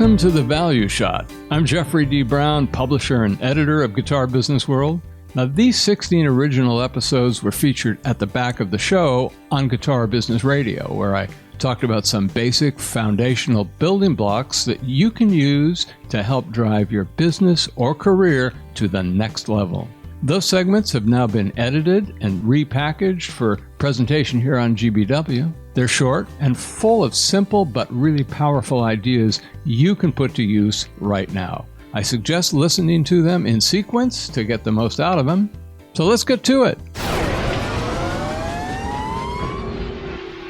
Welcome to The Value Shot. I'm Jeffrey D. Brown, publisher and editor of Guitar Business World. Now, these 16 original episodes were featured at the back of the show on Guitar Business Radio, where I talked about some basic foundational building blocks that you can use to help drive your business or career to the next level. Those segments have now been edited and repackaged for presentation here on GBW. They're short and full of simple but really powerful ideas you can put to use right now. I suggest listening to them in sequence to get the most out of them. So let's get to it.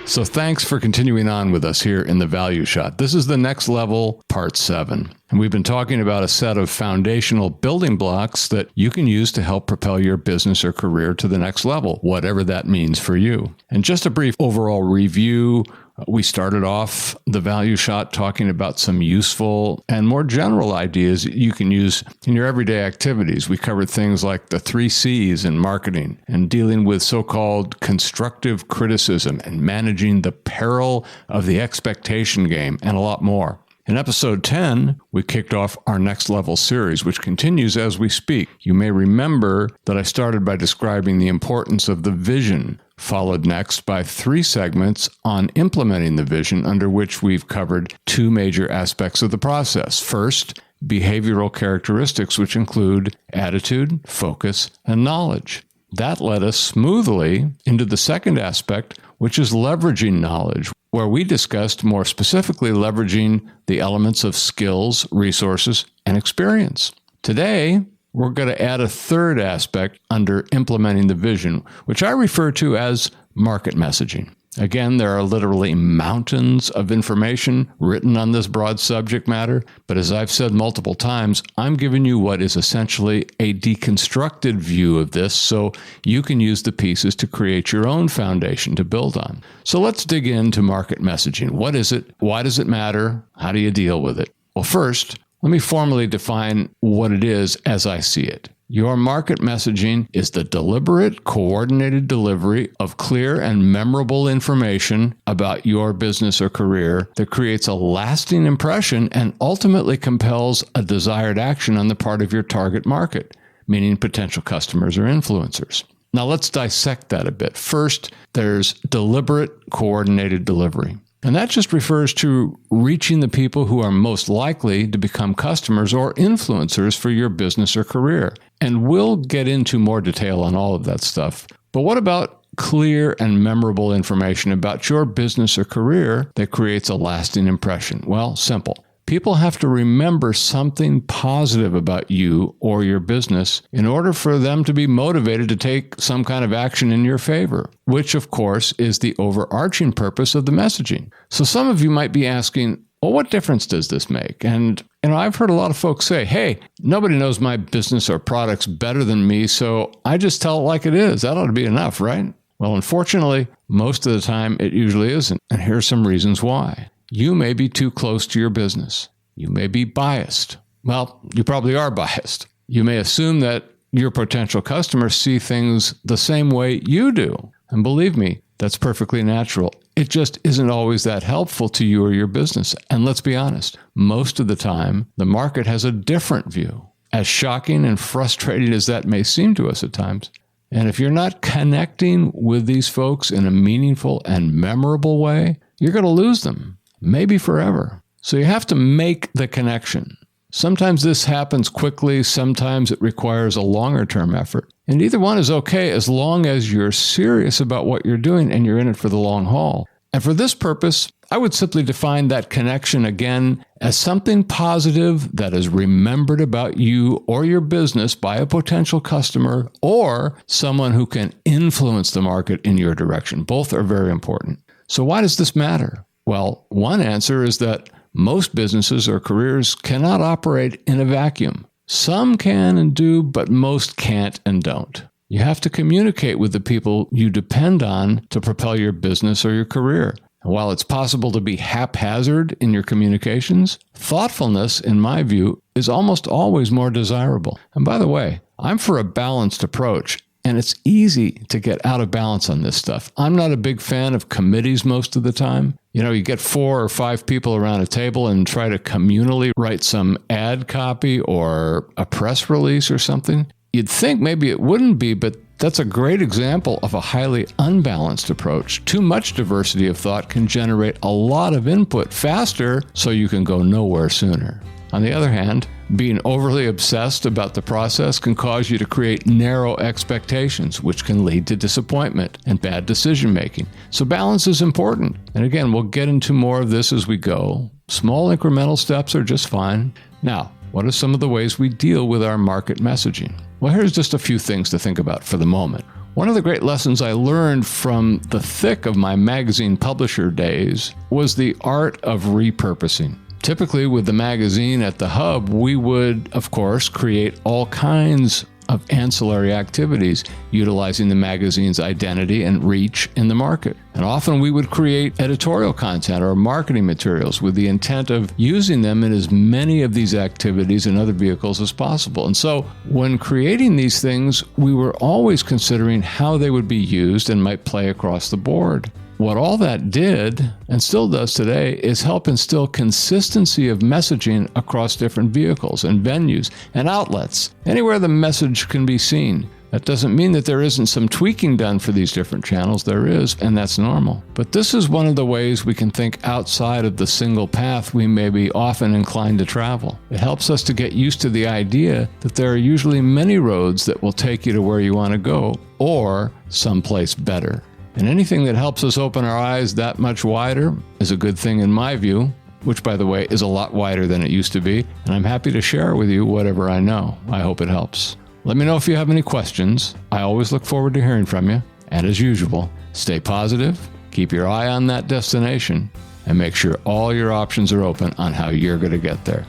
So thanks for continuing on with us here in The Value Shot. This is the next level, part 7. And we've been talking about a set of foundational building blocks that you can use to help propel your business or career to the next level, whatever that means for you. And just a brief overall review. We started off the Value Shot talking about some useful and more general ideas you can use in your everyday activities. We covered things like the 3 C's in marketing and dealing with so-called constructive criticism and managing the peril of the expectation game and a lot more. In episode 10, we kicked off our Next Level series, which continues as we speak. You may remember that I started by describing the importance of the vision, followed next by 3 segments on implementing the vision, under which we've covered 2 major aspects of the process. First, behavioral characteristics, which include attitude, focus, and knowledge. That led us smoothly into the second aspect, which is leveraging knowledge, where we discussed more specifically leveraging the elements of skills, resources, and experience. Today, we're going to add a third aspect under implementing the vision, which I refer to as market messaging. Again, there are literally mountains of information written on this broad subject matter, but as I've said multiple times, I'm giving you what is essentially a deconstructed view of this so you can use the pieces to create your own foundation to build on. So let's dig into market messaging. What is it? Why does it matter? How do you deal with it? Well, first, let me formally define what it is as I see it. Your market messaging is the deliberate, coordinated delivery of clear and memorable information about your business or career that creates a lasting impression and ultimately compels a desired action on the part of your target market, meaning potential customers or influencers. Now let's dissect that a bit. First, there's deliberate, coordinated delivery. And that just refers to reaching the people who are most likely to become customers or influencers for your business or career. And we'll get into more detail on all of that stuff. But what about clear and memorable information about your business or career that creates a lasting impression? Well, simple. People have to remember something positive about you or your business in order for them to be motivated to take some kind of action in your favor, which, of course, is the overarching purpose of the messaging. So some of you might be asking, well, what difference does this make? And I've heard a lot of folks say, hey, nobody knows my business or products better than me, so I just tell it like it is. That ought to be enough, right? Well, unfortunately, most of the time it usually isn't. And here are some reasons why. You may be too close to your business. You may be biased. Well, you probably are biased. You may assume that your potential customers see things the same way you do. And believe me, that's perfectly natural. It just isn't always that helpful to you or your business. And let's be honest, most of the time, the market has a different view, as shocking and frustrating as that may seem to us at times. And if you're not connecting with these folks in a meaningful and memorable way, you're going to lose them. Maybe forever. So you have to make the connection. Sometimes this happens quickly, sometimes it requires a longer-term effort. And either one is okay as long as you're serious about what you're doing and you're in it for the long haul. And for this purpose, I would simply define that connection again as something positive that is remembered about you or your business by a potential customer or someone who can influence the market in your direction. Both are very important. So why does this matter? Well, one answer is that most businesses or careers cannot operate in a vacuum. Some can and do, but most can't and don't. You have to communicate with the people you depend on to propel your business or your career. And while it's possible to be haphazard in your communications, thoughtfulness, in my view, is almost always more desirable. And by the way, I'm for a balanced approach. And it's easy to get out of balance on this stuff. I'm not a big fan of committees most of the time. You get 4 or 5 people around a table and try to communally write some ad copy or a press release or something. You'd think maybe it wouldn't be, but that's a great example of a highly unbalanced approach. Too much diversity of thought can generate a lot of input faster, so you can go nowhere sooner. On the other hand, being overly obsessed about the process can cause you to create narrow expectations, which can lead to disappointment and bad decision making. So balance is important. And again, we'll get into more of this as we go. Small incremental steps are just fine. Now, what are some of the ways we deal with our market messaging? Well, here's just a few things to think about for the moment. One of the great lessons I learned from the thick of my magazine publisher days was the art of repurposing. Typically, with the magazine at the hub, we would, of course, create all kinds of ancillary activities utilizing the magazine's identity and reach in the market. And often we would create editorial content or marketing materials with the intent of using them in as many of these activities and other vehicles as possible. And so when creating these things, we were always considering how they would be used and might play across the board. What all that did, and still does today, is help instill consistency of messaging across different vehicles and venues and outlets, anywhere the message can be seen. That doesn't mean that there isn't some tweaking done for these different channels. There is, and that's normal. But this is one of the ways we can think outside of the single path we may be often inclined to travel. It helps us to get used to the idea that there are usually many roads that will take you to where you want to go, or someplace better. And anything that helps us open our eyes that much wider is a good thing in my view, which, by the way, is a lot wider than it used to be. And I'm happy to share with you whatever I know. I hope it helps. Let me know if you have any questions. I always look forward to hearing from you. And as usual, stay positive, keep your eye on that destination, and make sure all your options are open on how you're going to get there.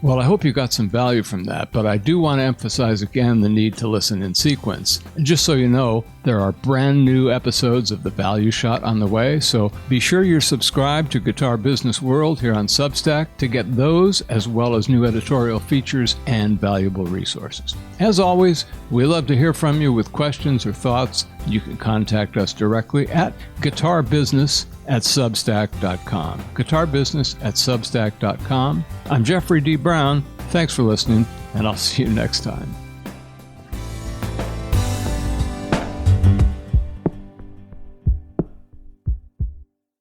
Well, I hope you got some value from that, but I do want to emphasize again the need to listen in sequence. And just so you know, there are brand new episodes of The Value Shot on the way, so be sure you're subscribed to Guitar Business World here on Substack to get those, as well as new editorial features and valuable resources. As always, we love to hear from you with questions or thoughts. You can contact us directly at guitarbusiness@substack.com. guitarbusiness@substack.com. I'm Jeffrey D. Brown. Thanks for listening, and I'll see you next time.